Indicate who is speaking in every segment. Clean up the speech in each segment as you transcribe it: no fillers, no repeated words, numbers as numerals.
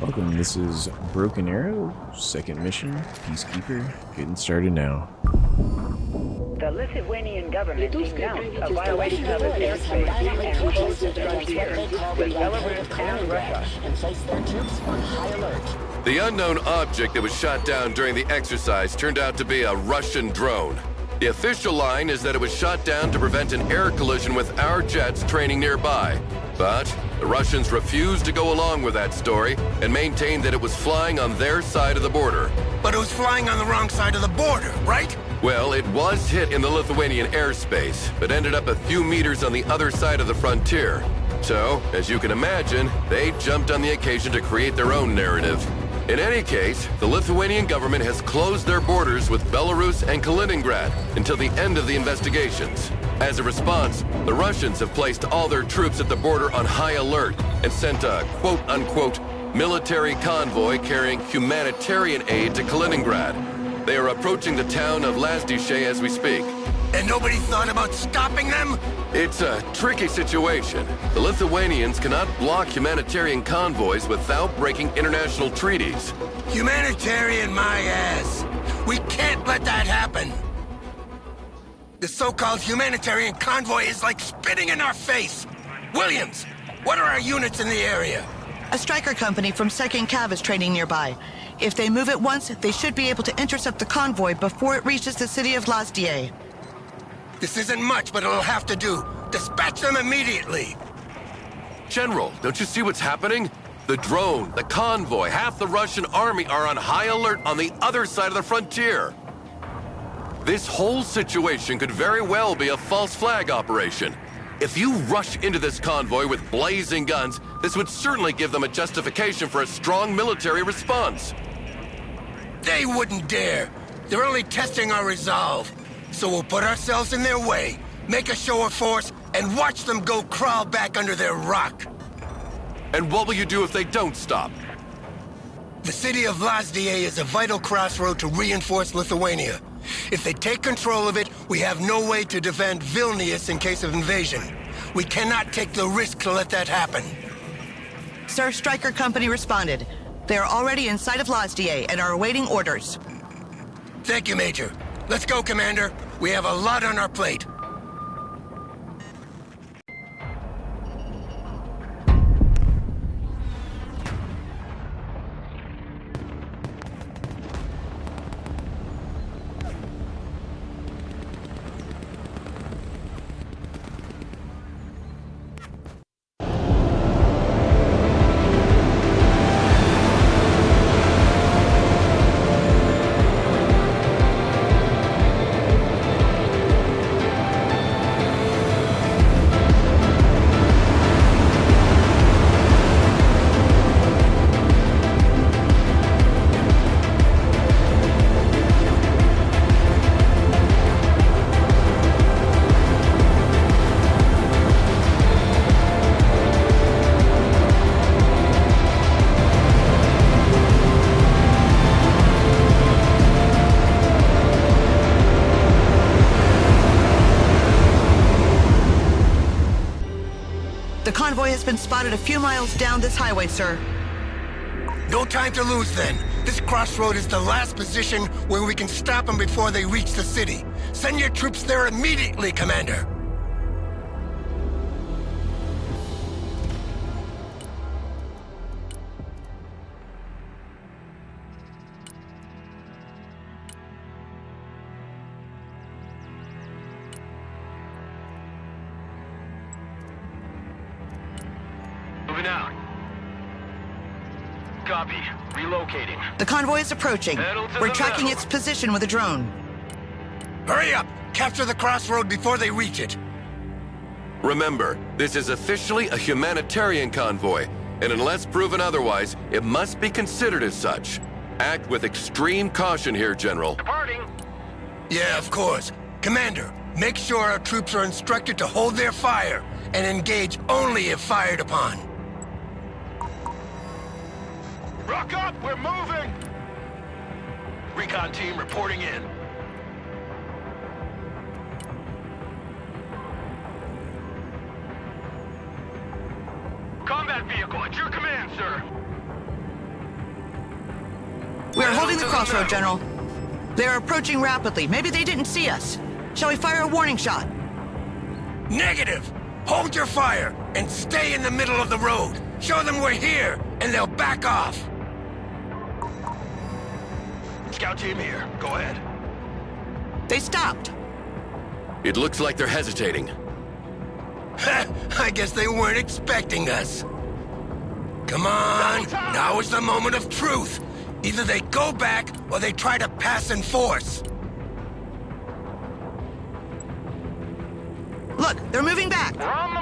Speaker 1: Welcome, this is Broken Arrow, second mission, Peacekeeper, getting started now.
Speaker 2: The Lithuanian government denounced a violation of its airspace and closed its frontier with Belarus and Russia.
Speaker 3: And place their troops on high alert.
Speaker 4: The unknown object that was shot down during the exercise turned out to be a Russian drone. The official line is that it was shot down to prevent an air collision with our jets training nearby. But the Russians refused to go along with that story and maintained that it was flying on their side of the border.
Speaker 5: But it was flying on the wrong side of the border, right?
Speaker 4: Well, it was hit in the Lithuanian airspace, but ended up a few meters on the other side of the frontier. So, as you can imagine, they jumped on the occasion to create their own narrative. In any case, the Lithuanian government has closed their borders with Belarus and Kaliningrad until the end of the investigations. As a response, the Russians have placed all their troops at the border on high alert and sent a quote-unquote military convoy carrying humanitarian aid to Kaliningrad. They are approaching the town of Lazdiche as we speak.
Speaker 5: And nobody thought about stopping them?
Speaker 4: It's a tricky situation. The Lithuanians cannot block humanitarian convoys without breaking international treaties.
Speaker 5: Humanitarian my ass. We can't let that happen. The so-called humanitarian convoy is like spitting in our face. Williams, what are our units in the area?
Speaker 6: A striker company from 2nd Cav is training nearby. If they move at once, they should be able to intercept the convoy before it reaches the city of Lazdiche.
Speaker 5: This isn't much, but it'll have to do. Dispatch them immediately.
Speaker 4: General, don't you see what's happening? The drone, the convoy, half the Russian army are on high alert on the other side of the frontier. This whole situation could very well be a false flag operation. If you rush into this convoy with blazing guns, this would certainly give them a justification for a strong military response.
Speaker 5: They wouldn't dare. They're only testing our resolve. So we'll put ourselves in their way, make a show of force, and watch them go crawl back under their rock.
Speaker 4: And what will you do if they don't stop?
Speaker 5: The city of Lazdiche is a vital crossroad to reinforce Lithuania. If they take control of it, we have no way to defend Vilnius in case of invasion. We cannot take the risk to let that happen.
Speaker 6: Sir, Striker Company responded. They are already inside of Lazdiche and are awaiting orders.
Speaker 5: Thank you, Major. Let's go, Commander. We have a lot on our plate.
Speaker 6: The convoy has been spotted a few miles down this highway, sir.
Speaker 5: No time to lose, then. This crossroad is the last position where we can stop them before they reach the city. Send your troops there immediately, Commander.
Speaker 7: Moving out. Copy. Relocating.
Speaker 6: The convoy is approaching.
Speaker 7: Pedal to
Speaker 6: We're
Speaker 7: the
Speaker 6: tracking
Speaker 7: metal.
Speaker 6: its position with a drone.
Speaker 5: Hurry up! Capture the crossroad before they reach it.
Speaker 4: Remember, this is officially a humanitarian convoy, and unless proven otherwise, it must be considered as such. Act with extreme caution here, General.
Speaker 7: Departing.
Speaker 5: Yeah, of course. Commander, make sure our troops are instructed to hold their fire and engage only if fired upon.
Speaker 7: Rock up! We're moving! Recon team reporting in. Combat vehicle at your command, sir.
Speaker 6: We are holding the crossroad, General. They are approaching rapidly. Maybe they didn't see us. Shall we fire a warning shot?
Speaker 5: Negative! Hold your fire and stay in the middle of the road. Show them we're here, and they'll back off.
Speaker 7: Scout team here. Go ahead.
Speaker 6: They stopped.
Speaker 4: It looks like they're hesitating.
Speaker 5: I guess they weren't expecting us. Come on, now is the moment of truth. Either they go back, or they try to pass in force.
Speaker 6: Look, they're moving back.
Speaker 7: We're on the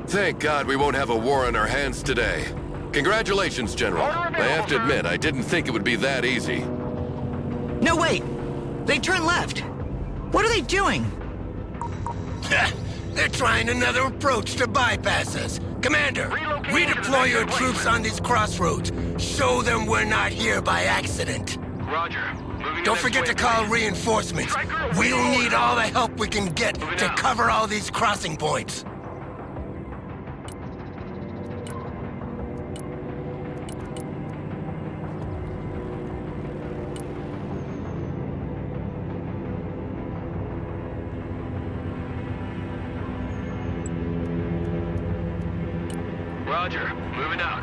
Speaker 7: move.
Speaker 4: Thank God we won't have a war on our hands today. Congratulations, General. I have to admit, I didn't think it would be that easy.
Speaker 6: No, wait. They turned left. What are they doing?
Speaker 5: They're trying another approach to bypass us. Commander, redeploy your troops on these crossroads. Show them we're not here by accident.
Speaker 7: Roger. Moving
Speaker 5: Don't forget to call reinforcements. We'll need all the help we can get to cover all these crossing points.
Speaker 7: Roger. Moving out.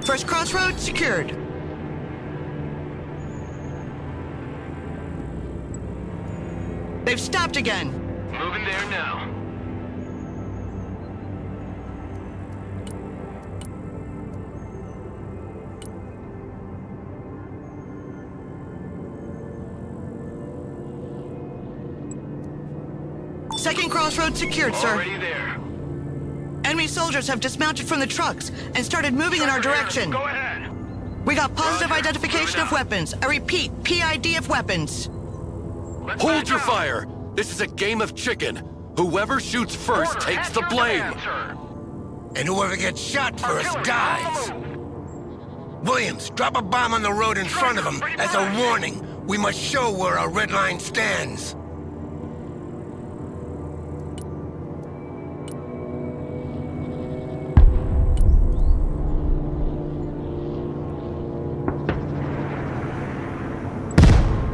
Speaker 6: First crossroad secured. They've stopped again.
Speaker 7: Moving there now.
Speaker 6: Second crossroad secured, sir.
Speaker 7: Already there.
Speaker 6: Enemy soldiers have dismounted from the trucks and started moving in our direction.
Speaker 7: Go ahead.
Speaker 6: We got positive
Speaker 7: Roger.
Speaker 6: identification of weapons. I repeat, PID of weapons.
Speaker 7: Let's
Speaker 4: Hold
Speaker 7: back
Speaker 4: your
Speaker 7: up.
Speaker 4: fire! This is a game of chicken. Whoever shoots first
Speaker 7: Order,
Speaker 4: takes
Speaker 7: at
Speaker 4: the
Speaker 7: your
Speaker 4: blame.
Speaker 7: command, sir.
Speaker 5: And whoever gets shot first
Speaker 7: Artillery,
Speaker 5: dies.
Speaker 7: on the move.
Speaker 5: Williams, drop a bomb on the road in front of them as a warning. We must show where our red line stands.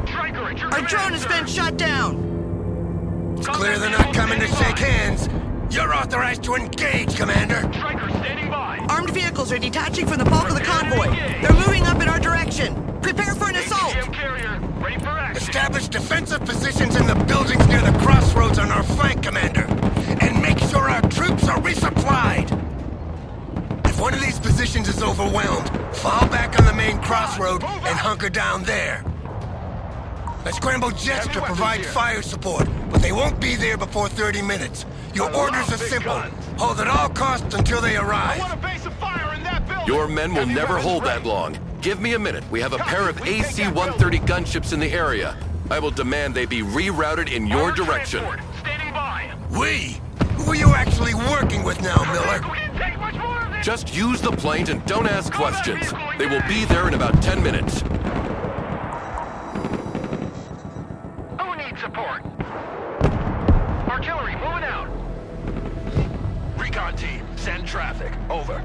Speaker 7: Striker, at your
Speaker 6: Our
Speaker 7: command,
Speaker 6: drone has
Speaker 7: sir.
Speaker 6: been shot down.
Speaker 5: It's clear they're not coming to shake hands. You're authorized to engage, Commander.
Speaker 7: Striker standing by.
Speaker 6: Armed vehicles are detaching from the bulk of the convoy. They're moving up in our direction. Prepare for an assault.
Speaker 7: ATGM carrier, ready for action.
Speaker 5: Establish defensive positions in the buildings near the crossroads on our flank, Commander. And make sure our troops are resupplied. If one of these positions is overwhelmed, fall back on the main crossroad and hunker down there. I scramble jets to provide fire support, but they won't be there before 30 minutes. Your orders are simple. Hold at all costs until they
Speaker 7: I
Speaker 5: arrive.
Speaker 7: want a base of fire in that building.
Speaker 4: Your men will never hold that long. Give me a minute. We have a pair of AC-130 gunships in the area. I will demand they be rerouted in your
Speaker 7: Armored
Speaker 4: direction.
Speaker 7: transport, standing by.
Speaker 5: We? Who are you actually working with now, Miller?
Speaker 7: We didn't take much more of this.
Speaker 4: Just use the planes and don't ask questions. They will be there in about 10 minutes.
Speaker 7: Who needs support? Artillery, moving out. Recon team, send traffic. Over.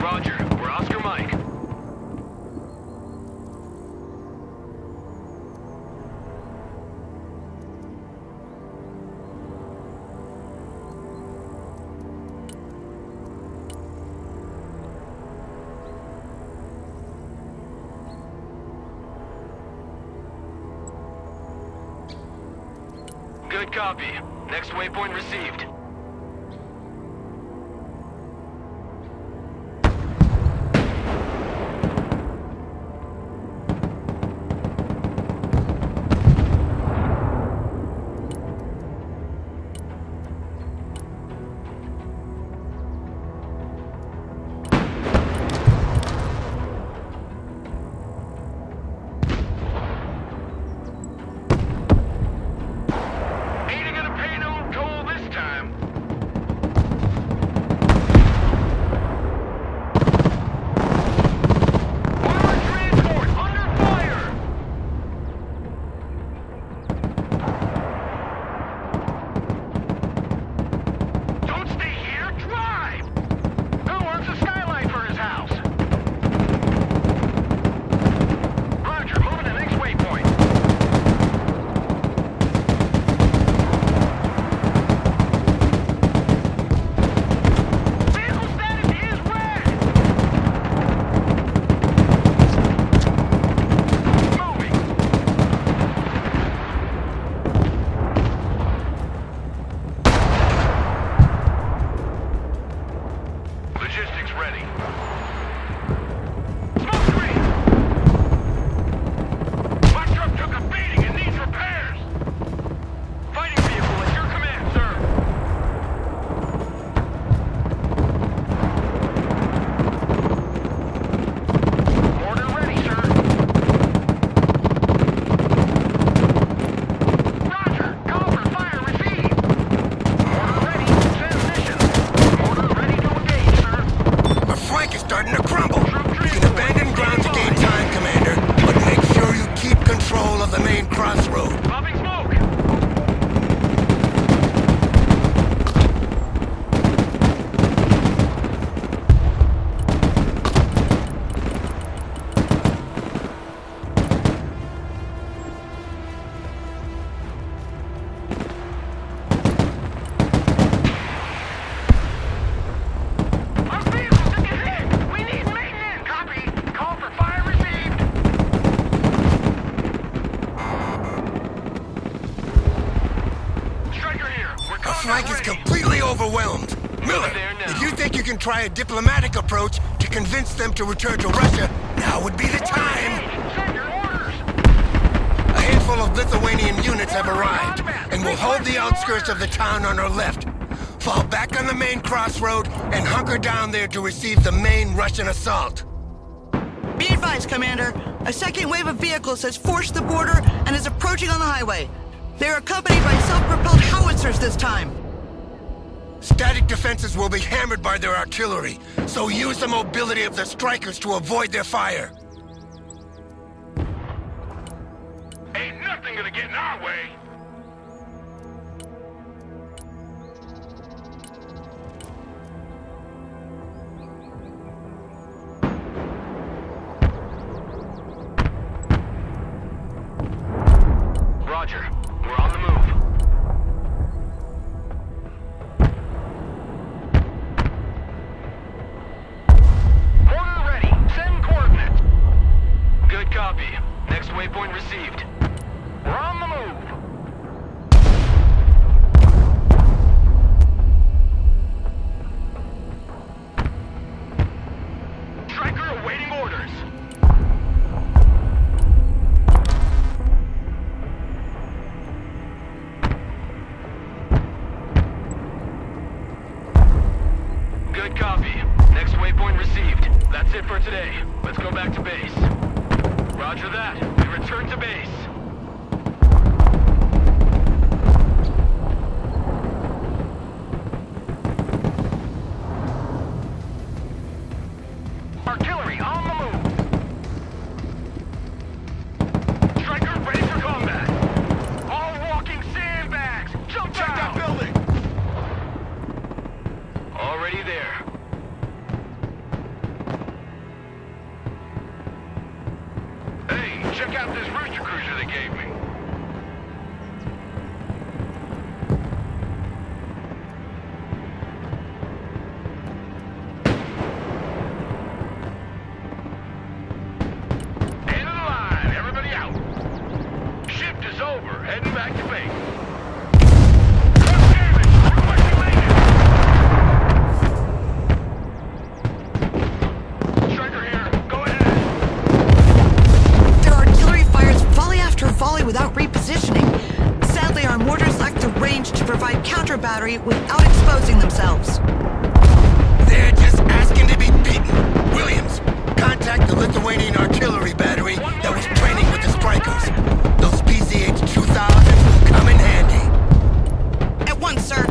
Speaker 7: Roger, we're Oscar Mike. Good copy. Next waypoint received. Aiding and abetting, Cole, this
Speaker 5: overwhelmed. Miller,
Speaker 7: There now.
Speaker 5: if you think you can try a diplomatic approach to convince them to return to Russia, now would be the time.
Speaker 7: Send your orders!
Speaker 5: A handful of Lithuanian units have arrived and will hold the outskirts of the town on our left. Fall back on the main crossroad and hunker down there to receive the main Russian assault.
Speaker 6: Be advised, Commander. A second wave of vehicles has forced the border and is approaching on the highway. They're accompanied by self-propelled howitzers this time.
Speaker 5: Static defenses will be hammered by their artillery, so use the mobility of the strikers to avoid their fire.
Speaker 7: Ain't nothing gonna get in our way! Roger. We're on the move. Mortar ready. Send coordinates. Good copy. Next waypoint received. We're on the move. Striker awaiting orders. Good copy. Next waypoint received. That's it for today. Let's go back to base. Roger that. We return to base. Artillery on the move. Striker ready for combat. All walking sandbags. Jump down. That building. Already there. Hey, check out this rooster cruiser they gave me. End of the line, everybody out. Shift is over, heading back to base. Truck damage, requesting maintenance. Striker here, go ahead.
Speaker 6: Their artillery fires volley after volley without repositioning. Sadly, our mortars lack the range to provide counter battery without exposing themselves.
Speaker 5: They're just asking to be beaten. Williams, contact the Lithuanian artillery battery that was training with the strikers. Those PCH-2000s will come in handy.
Speaker 6: At once, sir.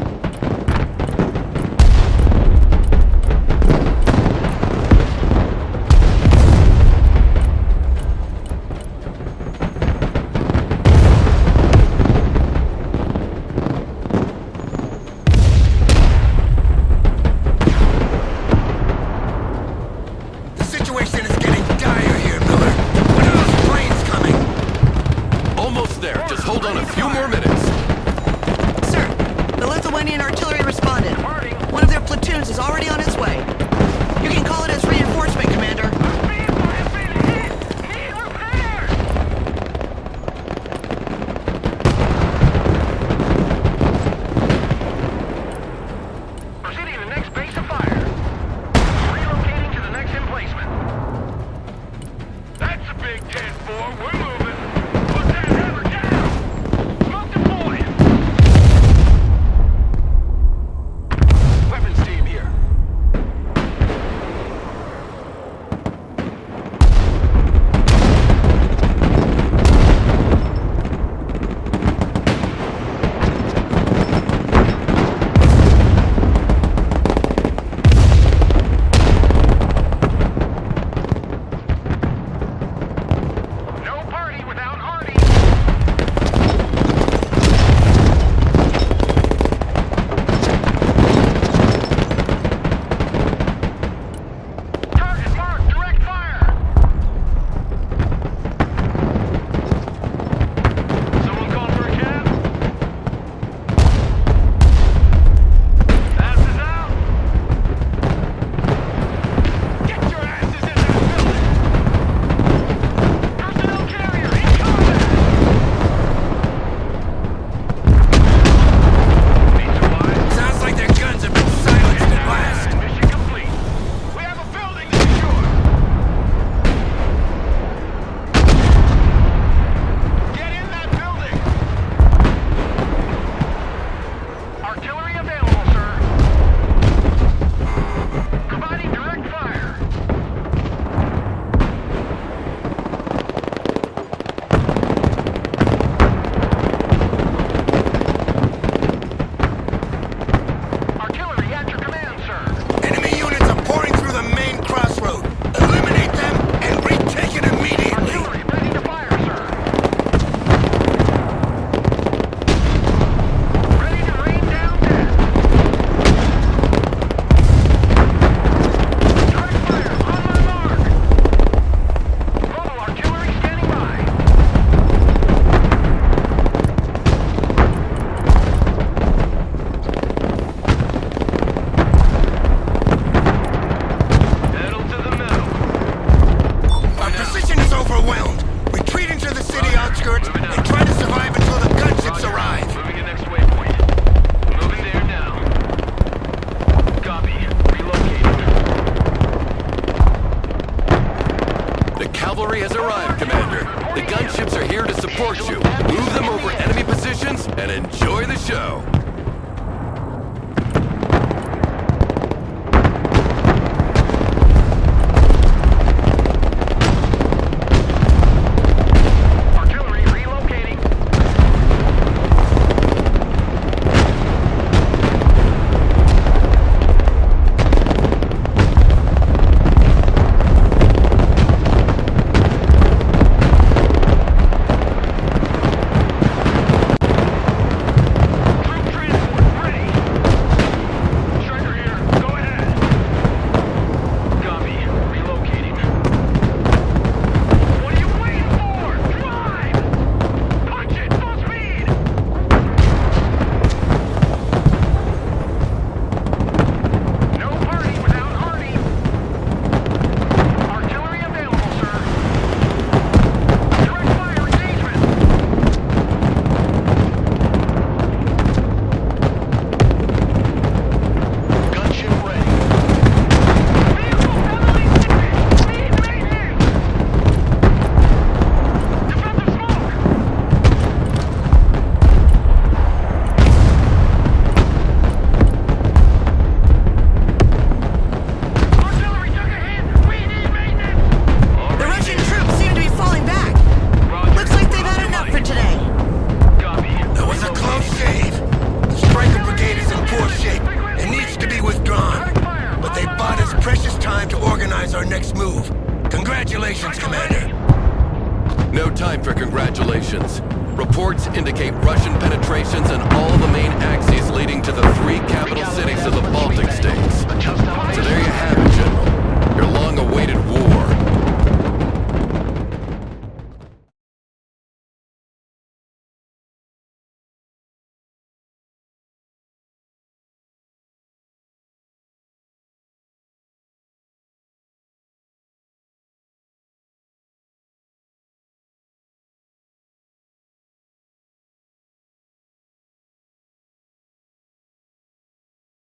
Speaker 5: The situation is getting dire here, Miller. When are those planes coming?
Speaker 4: Almost there. Just hold on a few more minutes.
Speaker 6: Sir, the Lithuanian artillery responded. One of their platoons is already on its way. You can call it as reinforcement, Commander.
Speaker 7: Vehicle has been hit! Need repairs! Proceeding to the next base of fire. Relocating to the next emplacement. That's a big 10-4. We're moving. Put that hammer down! Smoke deployed! Weapons team here.
Speaker 4: reinforce you, move them over enemy positions, and enjoy the show.
Speaker 7: Artillery relocating. Troop transport ready. Striker here. Go ahead. Copy. Relocating. What are you waiting for? Drive! Punch it! Full speed! No party without Hardy. Artillery available, sir. Direct fire engagement. Gunship ready. Vehicle heavily damaged. Speed maintenance. Defensive smoke. Artillery took a hit. We need maintenance.
Speaker 6: The Russian troops seem to be falling back. Looks like they've had enough for today.
Speaker 7: Copy.
Speaker 5: That was a close shave. The Striker Brigade is in poor shape and needs to be withdrawn. But they bought us precious time to organize our next move. Congratulations, Commander.
Speaker 4: No time for congratulations. Reports indicate Russian penetrations in all the main axes leading to the three capital cities of the Baltic states. So there you have it,